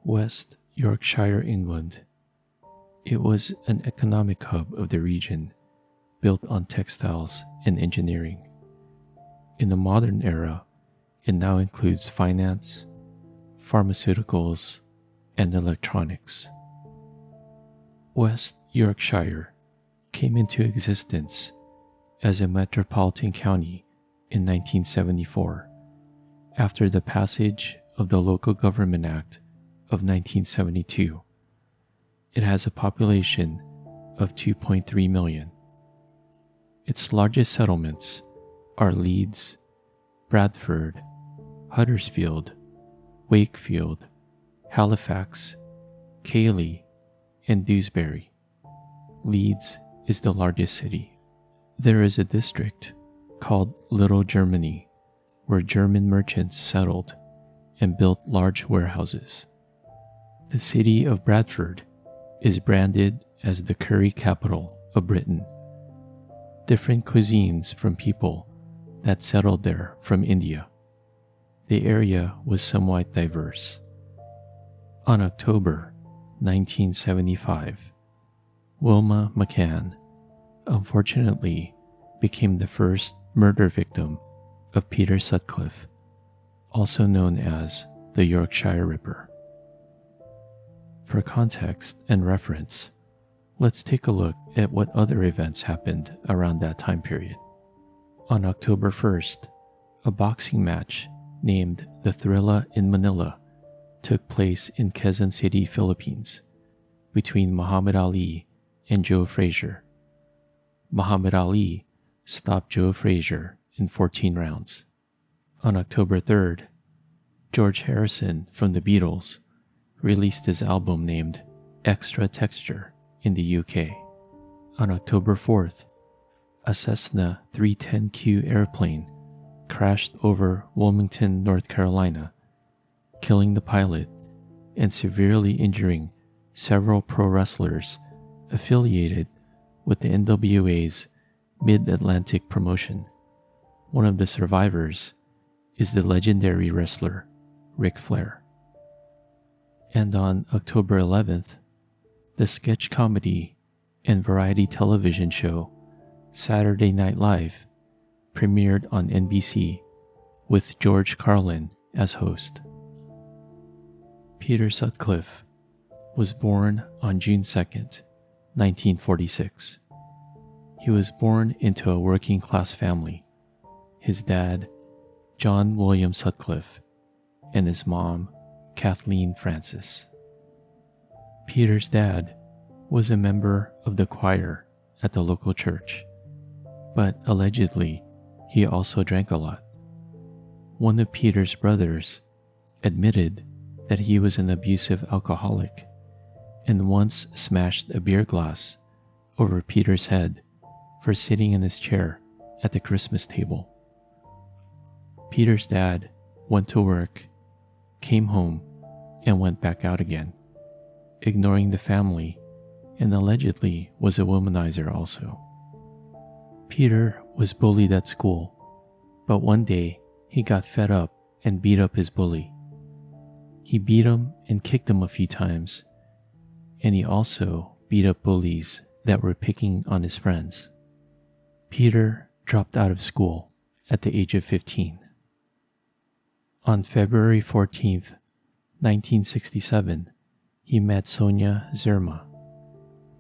West Yorkshire, England. It was an economic hub of the region, built on textiles and engineering. In the modern era, it now includes finance, pharmaceuticals, and electronics. West Yorkshire came into existence as a metropolitan county in 1974 after the passage of the Local Government Act of 1972. It has a population of 2.3 million. Its largest settlements are Leeds, Bradford, Huddersfield, Wakefield, Halifax, Cayley, and Dewsbury. Leeds is the largest city. There is a district called Little Germany where German merchants settled and built large warehouses. The city of Bradford is branded as the curry capital of Britain. Different cuisines from people that settled there from India. The area was somewhat diverse. On October 1975, Wilma McCann unfortunately became the first murder victim of Peter Sutcliffe, also known as the Yorkshire Ripper. For context and reference, let's take a look at what other events happened around that time period. On October 1st, a boxing match named the Thrilla in Manila took place in Quezon City, Philippines, between Muhammad Ali and Joe Frazier. Muhammad Ali stopped Joe Frazier in 14 rounds. On October 3rd, George Harrison from the Beatles released his album named Extra Texture in the UK. On October 4th, a Cessna 310Q airplane crashed over Wilmington, North Carolina, killing the pilot and severely injuring several pro wrestlers affiliated with the NWA's Mid-Atlantic promotion. One of the survivors is the legendary wrestler Ric Flair. And on October 11th, the sketch comedy and variety television show Saturday Night Live premiered on NBC with George Carlin as host. Peter Sutcliffe was born on June 2nd, 1946. He was born into a working-class family. His dad, John William Sutcliffe, and his mom, Kathleen Francis. Peter's dad was a member of the choir at the local church, but allegedly he also drank a lot. One of Peter's brothers admitted that he was an abusive alcoholic and once smashed a beer glass over Peter's head for sitting in his chair at the Christmas table. Peter's dad went to work, came home, and went back out again, ignoring the family, and allegedly was a womanizer also. Peter was bullied at school, but one day he got fed up and beat up his bully. He beat him and kicked him a few times, and he also beat up bullies that were picking on his friends. Peter dropped out of school at the age of 15. On February 14th, 1967, he met Sonia Zerma.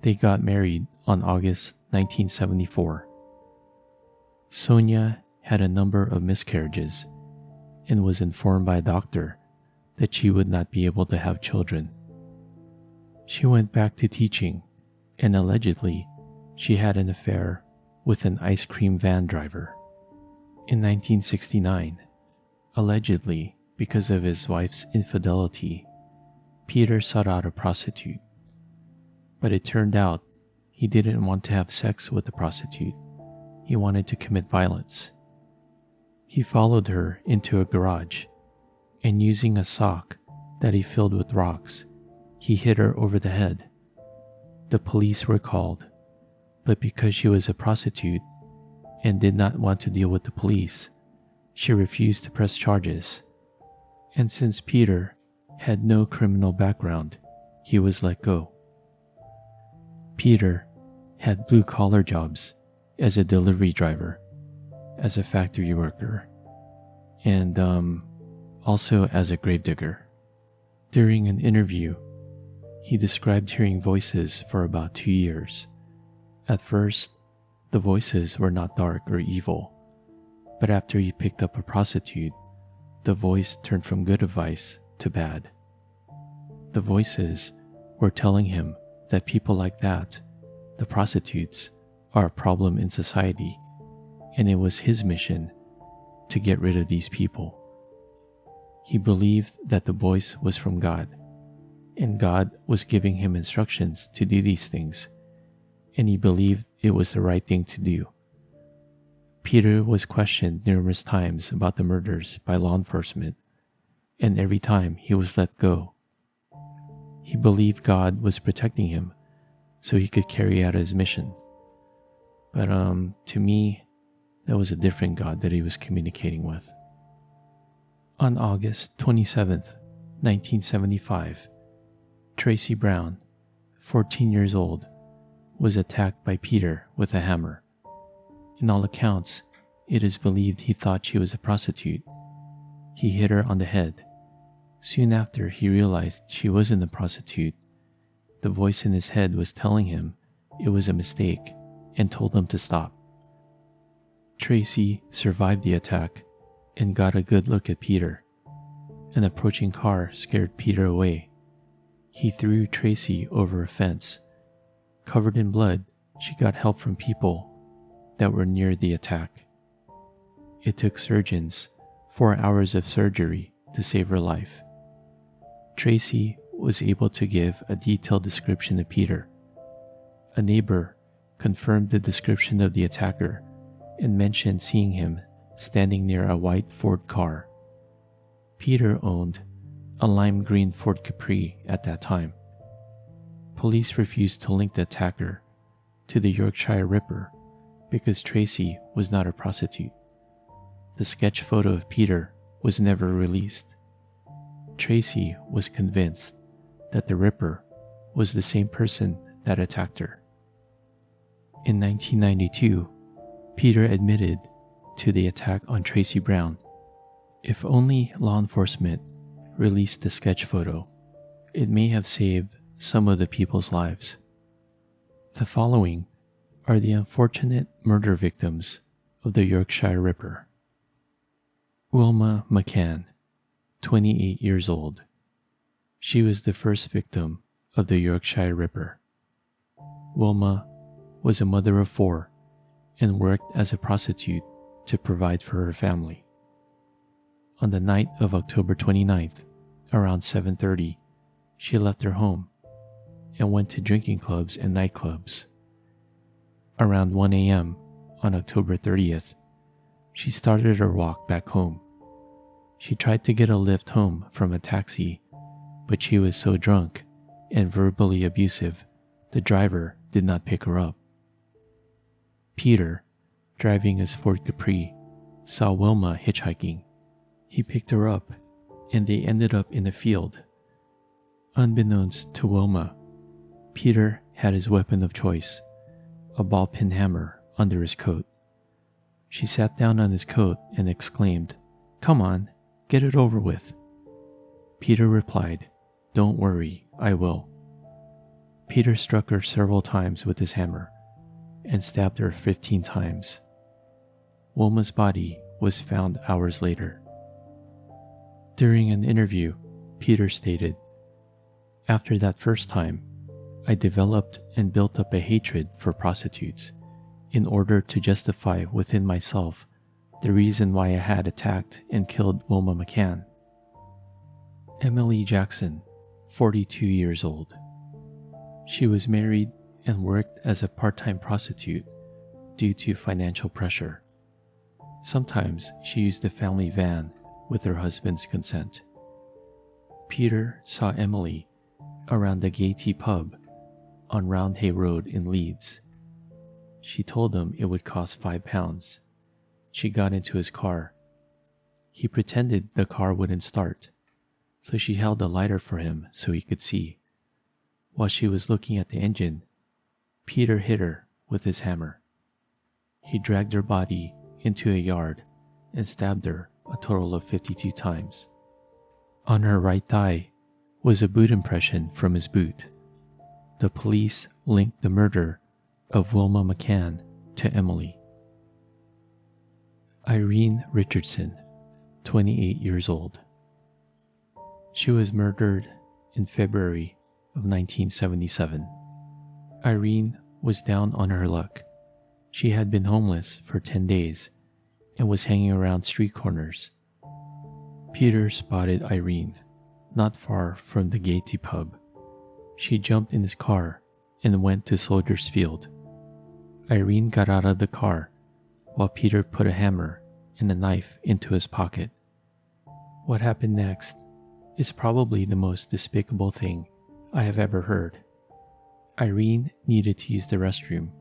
They got married on August 1974. Sonia had a number of miscarriages and was informed by a doctor that she would not be able to have children. She went back to teaching, and allegedly she had an affair with an ice cream van driver. In 1969, allegedly because of his wife's infidelity, Peter sought out a prostitute. But it turned out he didn't want to have sex with the prostitute. He wanted to commit violence. He followed her into a garage, and using a sock that he filled with rocks, he hit her over the head. The police were called, but because she was a prostitute and did not want to deal with the police, she refused to press charges. And since Peter had no criminal background, he was let go. Peter had blue-collar jobs as a delivery driver, as a factory worker, and also as a gravedigger. During an interview, he described hearing voices for about 2 years. At first, the voices were not dark or evil, but after he picked up a prostitute, the voice turned from good advice to bad. The voices were telling him that people like that, the prostitutes, are a problem in society, and it was his mission to get rid of these people. He believed that the voice was from God, and God was giving him instructions to do these things, and he believed it was the right thing to do. Peter was questioned numerous times about the murders by law enforcement, and every time he was let go. He believed God was protecting him so he could carry out his mission. But to me, that was a different God that he was communicating with. On August 27th, 1975, Tracy Brown, 14 years old, was attacked by Peter with a hammer. In all accounts, it is believed he thought she was a prostitute. He hit her on the head. Soon after he realized she wasn't a prostitute, the voice in his head was telling him it was a mistake and told him to stop. Tracy survived the attack and got a good look at Peter. An approaching car scared Peter away. He threw Tracy over a fence. Covered in blood, she got help from people that were near the attack. It took surgeons 4 hours of surgery to save her life. Tracy was able to give a detailed description of Peter. A neighbor confirmed the description of the attacker and mentioned seeing him standing near a white Ford car. Peter owned a lime green Ford Capri at that time. Police refused to link the attacker to the Yorkshire Ripper because Tracy was not a prostitute. The sketch photo of Peter was never released. Tracy was convinced that the Ripper was the same person that attacked her. In 1992, Peter admitted to the attack on Tracy Brown. If only law enforcement released the sketch photo, it may have saved some of the people's lives. The following are the unfortunate murder victims of the Yorkshire Ripper. Wilma McCann, 28 years old. She was the first victim of the Yorkshire Ripper. Wilma was a mother of 4 and worked as a prostitute to provide for her family. On the night of October 29th, around 7:30, she left her home and went to drinking clubs and nightclubs. Around 1 a.m. on October 30th, she started her walk back home. She tried to get a lift home from a taxi, but she was so drunk and verbally abusive, the driver did not pick her up. Peter, driving his Ford Capri, saw Wilma hitchhiking. He picked her up, and they ended up in a field. Unbeknownst to Wilma, Peter had his weapon of choice, a ball-peen hammer, under his coat. She sat down on his coat and exclaimed, "Come on, get it over with." Peter replied, "Don't worry, I will." Peter struck her several times with his hammer and stabbed her 15 times. Wilma's body was found hours later. During an interview, Peter stated, "After that first time, I developed and built up a hatred for prostitutes in order to justify within myself the reason why I had attacked and killed Wilma McCann." Emily Jackson, 42 years old. She was married and worked as a part-time prostitute due to financial pressure. Sometimes she used the family van with her husband's consent. Peter saw Emily around the Gaiety pub on Roundhay Road in Leeds. She told him it would cost £5. She got into his car. He pretended the car wouldn't start. so she held a lighter for him so he could see. While she was looking at the engine, Peter hit her with his hammer. He dragged her body into a yard and stabbed her a total of 52 times. On her right thigh was a boot impression from his boot. The police linked the murder of Wilma McCann to Emily. Irene Richardson, 28 years old. She was murdered in February of 1977. Irene was down on her luck. She had been homeless for 10 days and was hanging around street corners. Peter spotted Irene not far from the Gaiety pub. She jumped in his car and went to Soldiers Field. Irene got out of the car while Peter put a hammer and a knife into his pocket. What happened next is probably the most despicable thing I have ever heard. Irene needed to use the restroom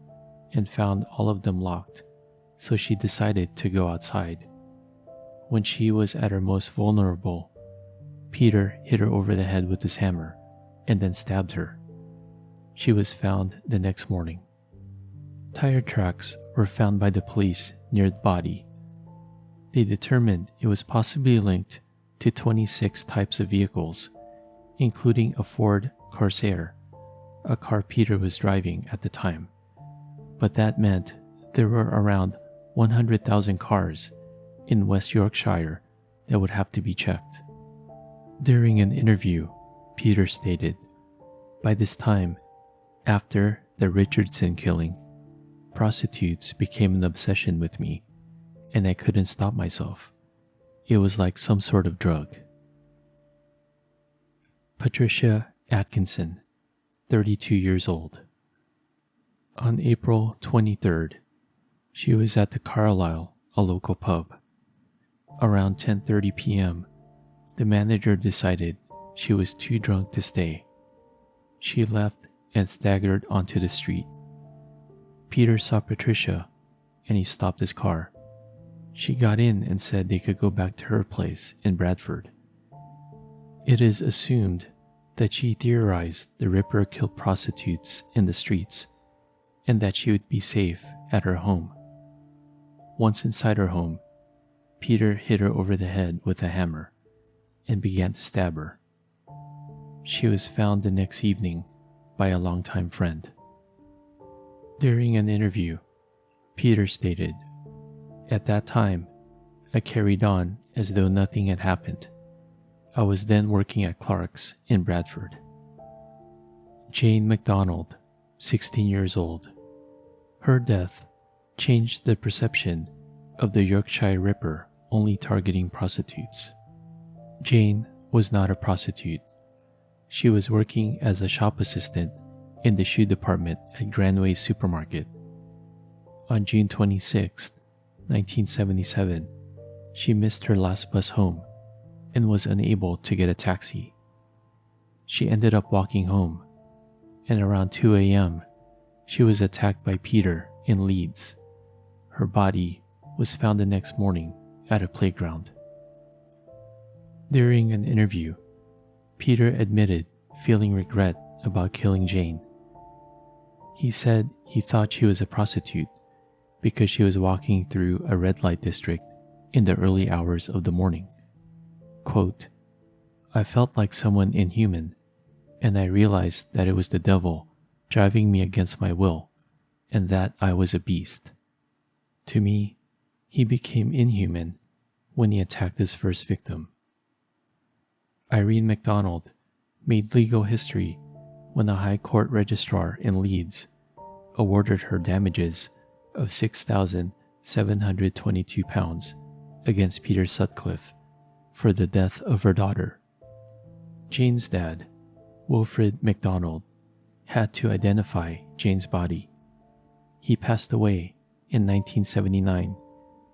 and found all of them locked, so she decided to go outside. When she was at her most vulnerable, Peter hit her over the head with his hammer and then stabbed her. She was found the next morning. Tire tracks were found by the police near the body. They determined it was possibly linked to 26 types of vehicles, including a Ford Corsair, a car Peter was driving at the time. But that meant there were around 100,000 cars in West Yorkshire that would have to be checked. During an interview, Peter stated, "By this time, after the Richardson killing, prostitutes became an obsession with me, and I couldn't stop myself. It was like some sort of drug." Patricia Atkinson, 32 years old. On April 23rd, she was at the Carlisle, a local pub. Around 10:30 p.m., the manager decided she was too drunk to stay. She left and staggered onto the street. Peter saw Patricia and he stopped his car. She got in and said they could go back to her place in Bradford. It is assumed that she theorized the Ripper killed prostitutes in the streets and that she would be safe at her home. Once inside her home, Peter hit her over the head with a hammer and began to stab her. She was found the next evening by a longtime friend. During an interview, Peter stated, "At that time, I carried on as though nothing had happened. I was then working at Clark's in Bradford." Jane Mcdonald, 16 years old. Her death changed the perception of the Yorkshire Ripper only targeting prostitutes. Jane was not a prostitute. She was working as a shop assistant in the shoe department at Granway's supermarket. On June 26, 1977, she missed her last bus home and was unable to get a taxi. She ended up walking home, and around 2 a.m., she was attacked by Peter in Leeds. Her body was found the next morning at a playground. During an interview, Peter admitted feeling regret about killing Jane. He said he thought she was a prostitute because she was walking through a red light district in the early hours of the morning. Quote, "I felt like someone inhuman, and I realized that it was the devil driving me against my will, and that I was a beast. To me, he became inhuman when he attacked his first victim." Irene Mcdonald made legal history when the High Court Registrar in Leeds awarded her damages of £6,722 against Peter Sutcliffe for the death of her daughter. Jane's dad, Wilfred McDonald, had to identify Jane's body. He passed away in 1979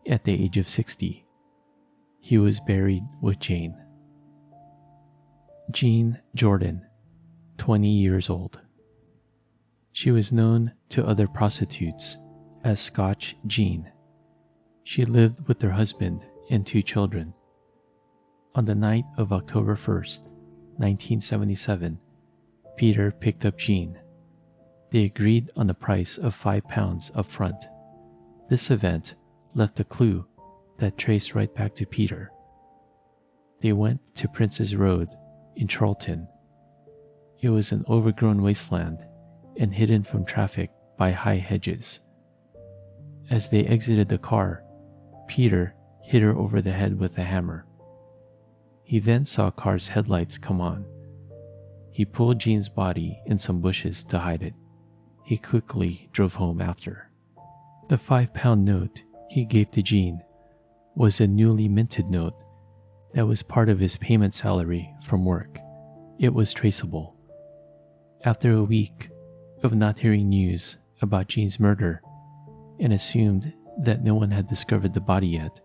at the age of 60. He was buried with Jane. Jean Jordan, 20 years old. She was known to other prostitutes as Scotch Jean. She lived with her husband and 2 children. On the night of October 1st, 1977, Peter picked up Jean. They agreed on the price of £5 up front. This event left a clue that traced right back to Peter. They went to Prince's Road in Charlton. It was an overgrown wasteland and hidden from traffic by high hedges. As they exited the car, Peter hit her over the head with a hammer. He then saw a car's headlights come on. He pulled Jean's body in some bushes to hide it. He quickly drove home after. The £5 note he gave to Jean was a newly minted note that was part of his payment salary from work. It was traceable. After a week of not hearing news about Jean's murder and assumed that no one had discovered the body yet,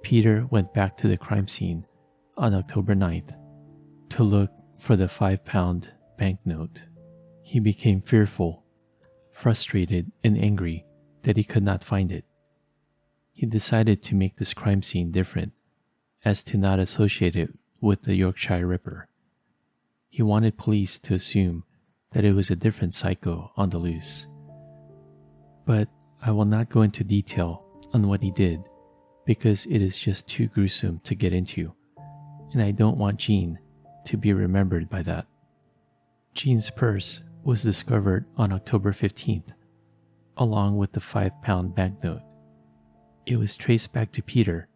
Peter went back to the crime scene on October 9th to look for the £5 banknote. He became fearful, frustrated, and angry that he could not find it. He decided to make this crime scene different as to not associate it with the Yorkshire Ripper. He wanted police to assume that it was a different psycho on the loose. But I will not go into detail on what he did because it is just too gruesome to get into, and I don't want Jean to be remembered by that. Jean's purse was discovered on October 15th, along with the £5 banknote. It was traced back to Peter,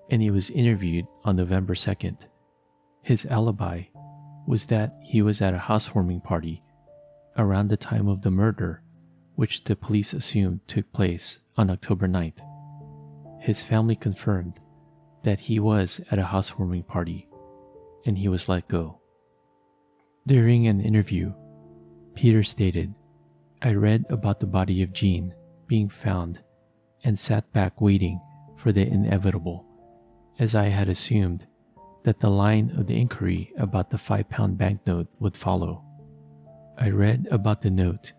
and he was interviewed on November 2nd. His alibi was that he was at a housewarming party around the time of the murder, which the police assumed took place on October 9th. His family confirmed that he was at a housewarming party, and he was let go. During an interview, Peter stated, "I read about the body of Jean being found and sat back waiting for the inevitable, as I had assumed that the line of the inquiry about the £5 banknote would follow. I read about the note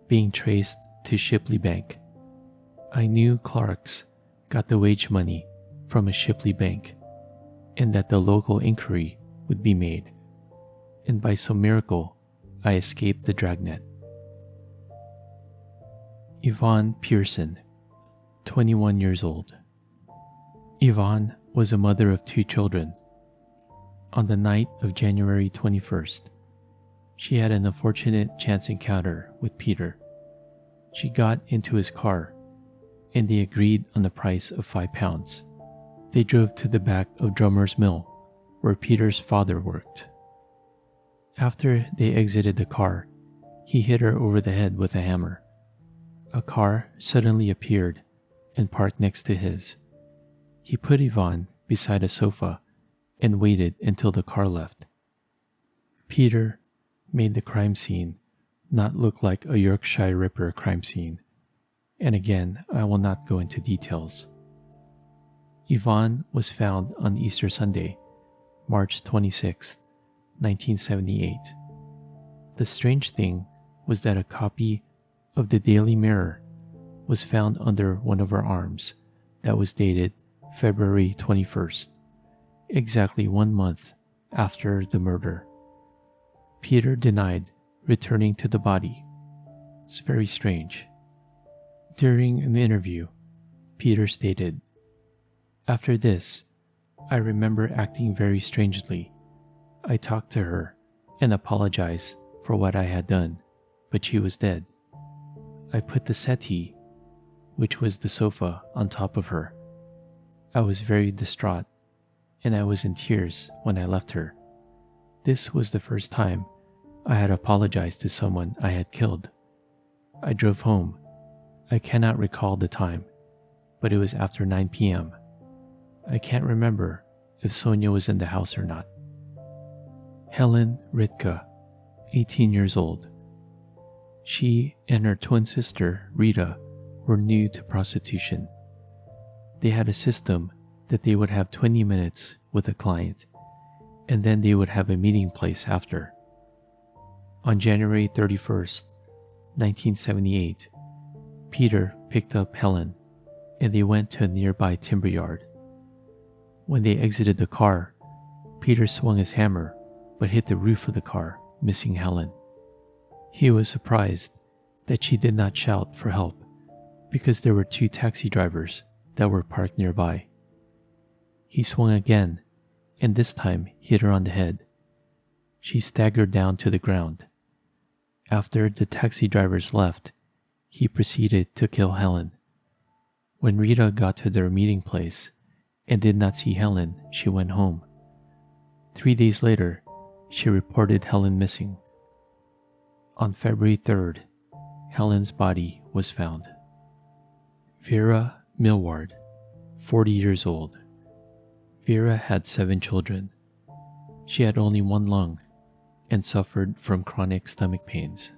being traced to Shipley Bank. I knew Clark's got the wage money from a Shipley bank, and that the local inquiry would be made, and by some miracle I escaped the dragnet." Yvonne Pearson, 21 years old. Yvonne was a mother of 2 children. On the night of January 21st, she had an unfortunate chance encounter with Peter. She got into his car, and they agreed on the price of £5. They drove to the back of Drummer's Mill, where Peter's father worked. After they exited the car, he hit her over the head with a hammer. A car suddenly appeared and parked next to his. He put Yvonne beside a sofa and waited until the car left. Peter made the crime scene not look like a Yorkshire Ripper crime scene, and again, I will not go into details. Yvonne was found on Easter Sunday, March 26, 1978. The strange thing was that a copy of the Daily Mirror was found under one of her arms that was dated February 21st, exactly 1 month after the murder. Peter denied returning to the body. It's very strange. During an interview, Peter stated, "After this, I remember acting very strangely. I talked to her and apologized for what I had done, but she was dead. I put the settee, which was the sofa, on top of her. I was very distraught, and I was in tears when I left her. This was the first time I had apologized to someone I had killed. I drove home. I cannot recall the time, but it was after 9 p.m. I can't remember if Sonia was in the house or not." Helen Ritka, 18 years old. She and her twin sister, Rita, were new to prostitution. They had a system that they would have 20 minutes with a client, and then they would have a meeting place after. On January 31st, 1978, Peter picked up Helen, and they went to a nearby timber yard. When they exited the car, Peter swung his hammer but hit the roof of the car, missing Helen. He was surprised that she did not shout for help because there were 2 taxi drivers that were parked nearby. He swung again, and this time hit her on the head. She staggered down to the ground. After the taxi drivers left, he proceeded to kill Helen. When Rita got to their meeting place and did not see Helen, she went home. 3 days later, she reported Helen missing. On February 3rd, Helen's body was found. Vera Millward, 40 years old. Vera had 7 children. She had only 1 lung and suffered from chronic stomach pains.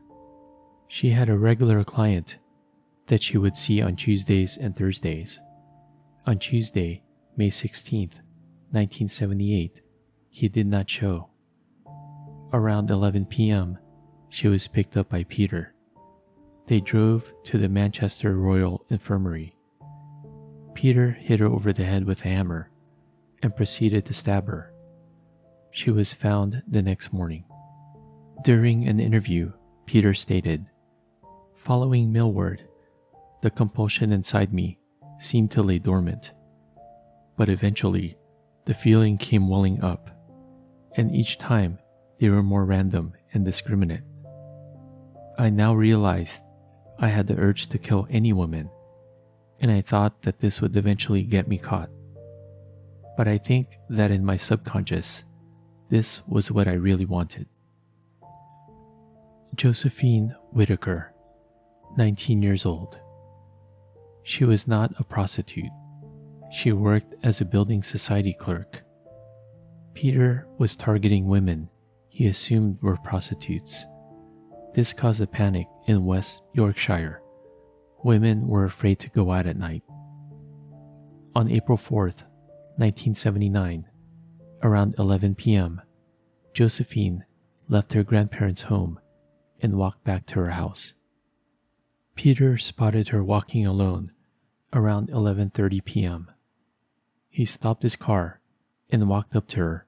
She had a regular client that she would see on Tuesdays and Thursdays. On Tuesday, May 16th, 1978, he did not show. Around 11 p.m., she was picked up by Peter. They drove to the Manchester Royal Infirmary. Peter hit her over the head with a hammer and proceeded to stab her. She was found the next morning. During an interview, Peter stated, "Following Millward, the compulsion inside me seemed to lay dormant, but eventually the feeling came welling up, and each time they were more random and indiscriminate. I now realized I had the urge to kill any woman, and I thought that this would eventually get me caught. But I think that in my subconscious, this was what I really wanted." Josephine Whittaker, 19 years old. She was not a prostitute. She worked as a building society clerk. Peter was targeting women he assumed were prostitutes. This caused a panic in West Yorkshire. Women were afraid to go out at night. On April 4th, 1979, around 11 p.m., Josephine left her grandparents' home and walked back to her house. Peter spotted her walking alone around 11:30 p.m. He stopped his car and walked up to her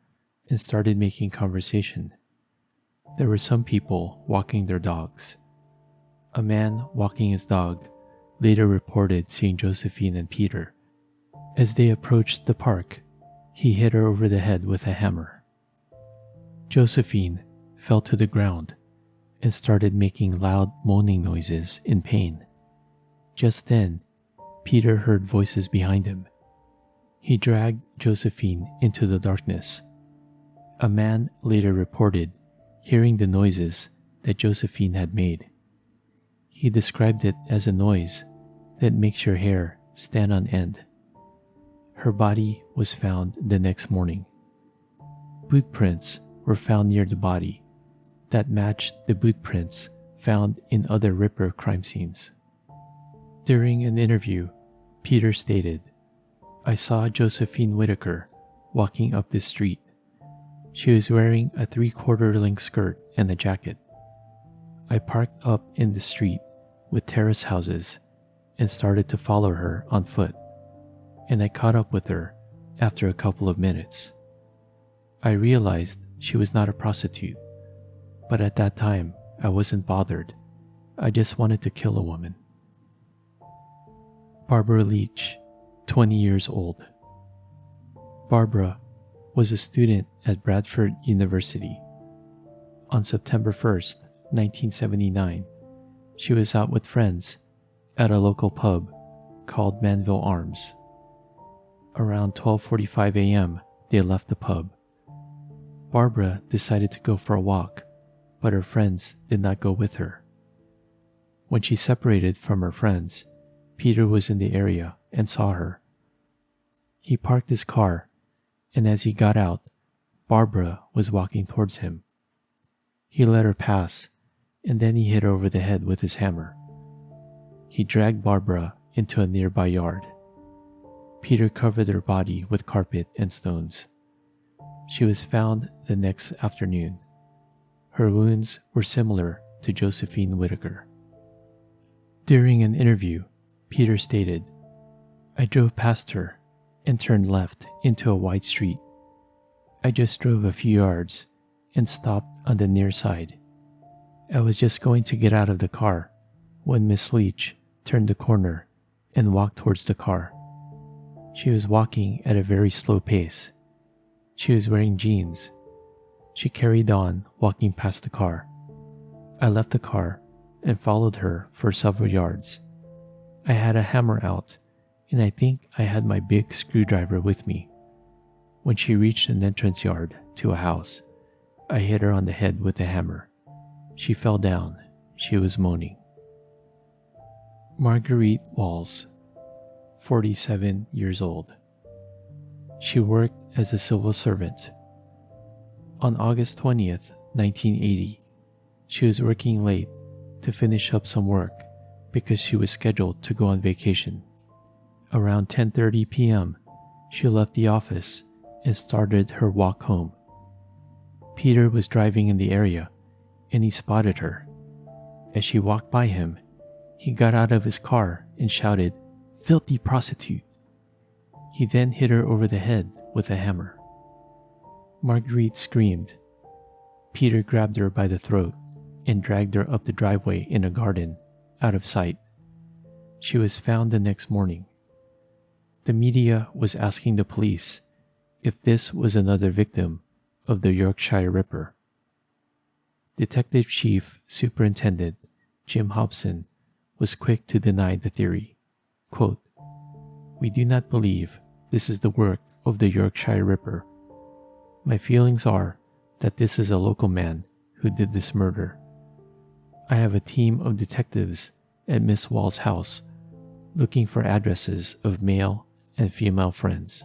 and started making conversation. There were some people walking their dogs. A man walking his dog later reported seeing Josephine and Peter. As they approached the park, he hit her over the head with a hammer. Josephine fell to the ground and started making loud moaning noises in pain. Just then, Peter heard voices behind him. He dragged Josephine into the darkness. A man later reported hearing the noises that Josephine had made. He described it as a noise that makes your hair stand on end. Her body was found the next morning. Boot prints were found near the body that matched the boot prints found in other Ripper crime scenes. During an interview, Peter stated, "I saw Josephine Whittaker walking up the street. She was wearing a 3/4 length skirt and a jacket. I parked up in the street with terrace houses and started to follow her on foot, and I caught up with her after a couple of minutes. I realized she was not a prostitute, but at that time I wasn't bothered. I just wanted to kill a woman." Barbara Leech, 20 years old. Barbara was a student at Bradford University. On September 1st, 1979, she was out with friends at a local pub called Manville Arms. Around 12:45 a.m., they left the pub. Barbara decided to go for a walk, but her friends did not go with her. When she separated from her friends, Peter was in the area and saw her. He parked his car, and as he got out, Barbara was walking towards him. He let her pass, and then he hit her over the head with his hammer. He dragged Barbara into a nearby yard. Peter covered her body with carpet and stones. She was found the next afternoon. Her wounds were similar to Josephine Whittaker. During an interview, Peter stated, "I drove past her and turned left into a wide street. I just drove a few yards and stopped on the near side. I was just going to get out of the car when Miss Leech turned the corner and walked towards the car. She was walking at a very slow pace. She was wearing jeans. She carried on walking past the car. I left the car and followed her for several yards. I had a hammer out, and I think I had my big screwdriver with me. When she reached an entrance yard to a house, I hit her on the head with a hammer. She fell down. She was moaning. Margaret Walls, 47 years old. She worked as a civil servant. On August 20th, 1980, she was working late to finish up some work because she was scheduled to go on vacation. Around 10:30 p.m., she left the office and started her walk home. Peter was driving in the area and he spotted her. As she walked by him, he got out of his car and shouted, "Filthy prostitute!" He then hit her over the head with a hammer. Marguerite screamed. Peter grabbed her by the throat and dragged her up the driveway in a garden, out of sight. She was found the next morning. The media was asking the police if this was another victim of the Yorkshire Ripper. Detective Chief Superintendent Jim Hobson was quick to deny the theory. Quote, "We do not believe this is the work of the Yorkshire Ripper. My feelings are that this is a local man who did this murder. I have a team of detectives at Miss Wall's house looking for addresses of male and female friends."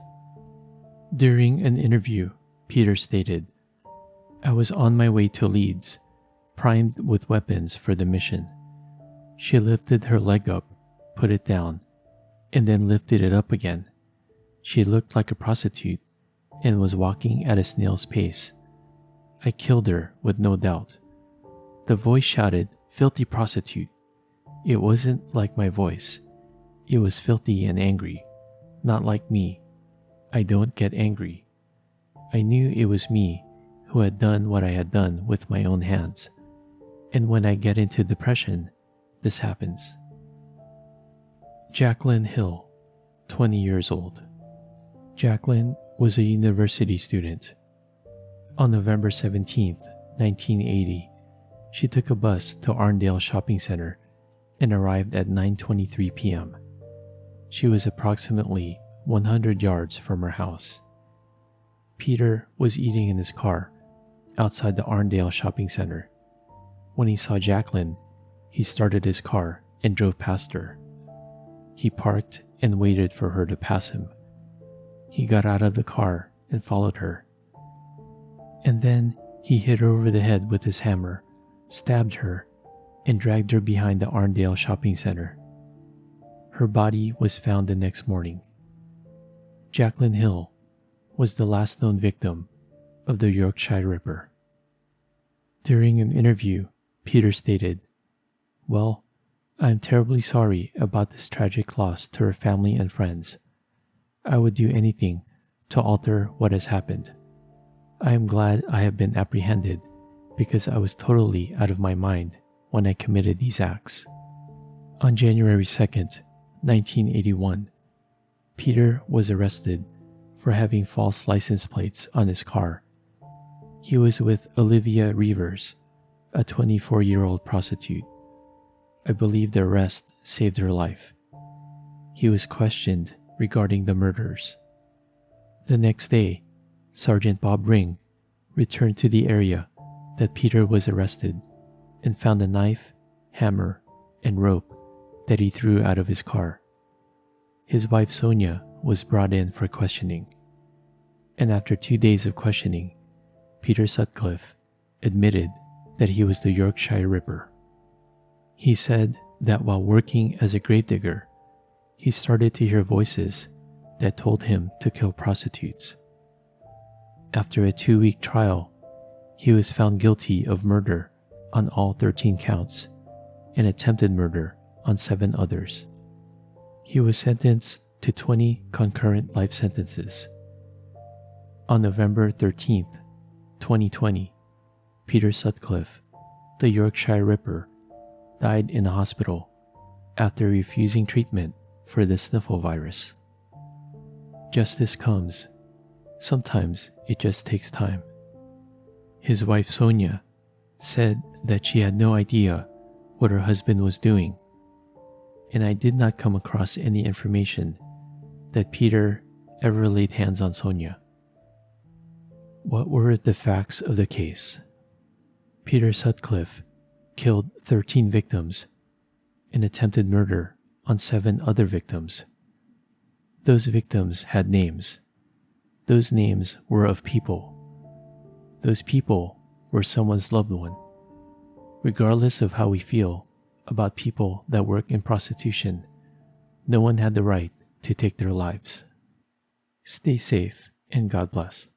During an interview, Peter stated, "I was on my way to Leeds, primed with weapons for the mission. She lifted her leg up, put it down, and then lifted it up again. She looked like a prostitute and was walking at a snail's pace. I killed her with no doubt." The voice shouted, "Filthy prostitute." It wasn't like my voice. It was filthy and angry, not like me. I don't get angry. I knew it was me who had done what I had done with my own hands. And when I get into depression, this happens. Jaclyn Hill, 20 years old. Jaclyn was a university student. On November 17, 1980, she took a bus to Arndale Shopping Center and arrived at 9:23 p.m. She was approximately 100 yards from her house. Peter was eating in his car outside the Arndale Shopping Center. When he saw Jaclyn, he started his car and drove past her. He parked and waited for her to pass him. He got out of the car and followed her. And then he hit her over the head with his hammer, stabbed her, and dragged her behind the Arndale Shopping Center. Her body was found the next morning. Jaclyn Hill was the last known victim of the Yorkshire Ripper. During an interview, Peter stated, "Well, I am terribly sorry about this tragic loss to her family and friends. I would do anything to alter what has happened. I am glad I have been apprehended because I was totally out of my mind when I committed these acts." On January 2nd, 1981, Peter was arrested for having false license plates on his car. He was with Olivia Reavers, a 24-year-old prostitute. I believe the arrest saved her life. He was questioned regarding the murders. The next day, Sergeant Bob Ring returned to the area that Peter was arrested and found a knife, hammer, and rope that he threw out of his car. His wife Sonia was brought in for questioning, and after 2 days of questioning, Peter Sutcliffe admitted that he was the Yorkshire Ripper. He said that while working as a gravedigger, he started to hear voices that told him to kill prostitutes. After a 2-week trial, he was found guilty of murder on all 13 counts and attempted murder on 7 others. He was sentenced to 20 concurrent life sentences. On November 13th, 2020, Peter Sutcliffe, the Yorkshire Ripper, died in a hospital after refusing treatment for the sniffle virus. Justice comes. Sometimes it just takes time. His wife Sonia said that she had no idea what her husband was doing, and I did not come across any information that Peter ever laid hands on Sonia. What were the facts of the case? Peter Sutcliffe killed 13 victims and attempted murder on 7 other victims. Those victims had names. Those names were of people. Those people were someone's loved one. Regardless of how we feel about people that work in prostitution, no one had the right to take their lives. Stay safe and God bless.